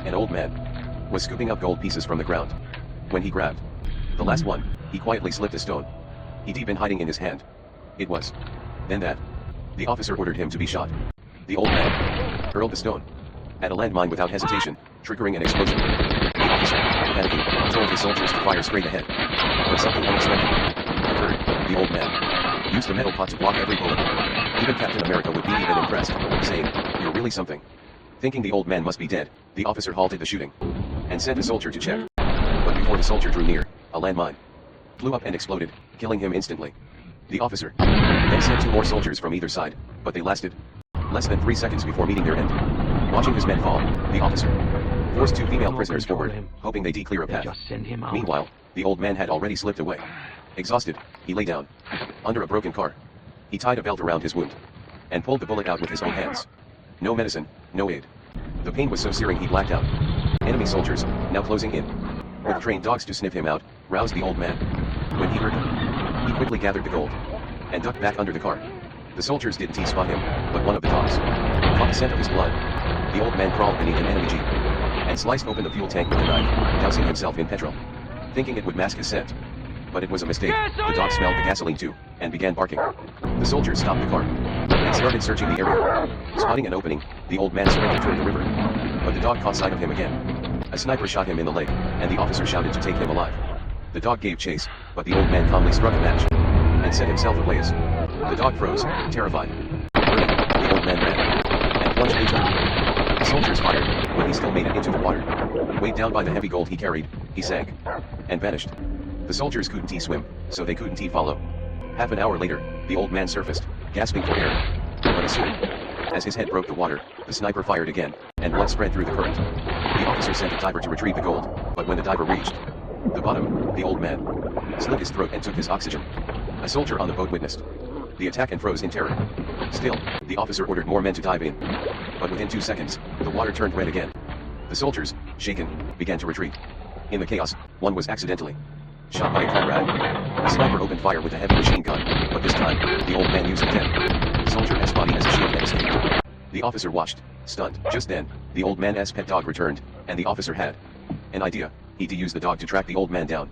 An old man was scooping up gold pieces from the ground. When he grabbed the last one, he quietly slipped a stone. He'd been hiding in his hand. It was then that the officer ordered him to be shot. The old man hurled the stone at a landmine without hesitation, triggering an explosion. The officer, panicking, told his soldiers to fire straight ahead. But something unexpected occurred. The old man used a metal pot to block every bullet. Even Captain America would be even impressed, saying, "You're really something." Thinking the old man must be dead, the officer halted the shooting and sent a soldier to check. But before the soldier drew near, a landmine blew up and exploded, killing him instantly. The officer then sent 2 more soldiers from either side, but they lasted less than 3 seconds before meeting their end. Watching his men fall, the officer forced 2 female prisoners forward, hoping they'd clear a path. Meanwhile, the old man had already slipped away. Exhausted, he lay down under a broken car. He tied a belt around his wound and pulled the bullet out with his own hands. No medicine, no aid. The pain was so searing he blacked out. Enemy soldiers, now closing in, with trained dogs to sniff him out, roused the old man. When he heard them, he quickly gathered the gold and ducked back under the car. The soldiers didn't spot him, but one of the dogs caught the scent of his blood. The old man crawled beneath an enemy jeep and sliced open the fuel tank with a knife, dousing himself in petrol, thinking it would mask his scent. But it was a mistake. The dog smelled the gasoline too, and began barking. The soldiers stopped the car and started searching the area. Spotting an opening, the old man sprinted toward the river. But the dog caught sight of him again. A sniper shot him in the leg, and the officer shouted to take him alive. The dog gave chase, but the old man calmly struck a match and set himself ablaze. The dog froze, terrified. Burning, the old man ran and plunged into it. The soldiers fired, but he still made it into the water. Weighed down by the heavy gold he carried, he sank and vanished. The soldiers couldn't swim, so they couldn't follow. Half an hour later, the old man surfaced, gasping for air. But as soon as his head broke the water, the sniper fired again, and blood spread through the current. The officer sent a diver to retrieve the gold, but when the diver reached the bottom, the old man slit his throat and took his oxygen. A soldier on the boat witnessed the attack and froze in terror. Still, the officer ordered more men to dive in. But within 2 seconds, the water turned red again. The soldiers, shaken, began to retreat. In the chaos, one was accidentally shot by a comrade. The sniper opened fire with a heavy machine gun, but this time, the old man used the dead soldier as body as a shield and escaped. The officer watched, stunned. Just then, the old man's pet dog returned, and the officer had an idea. He'd use the dog to track the old man down.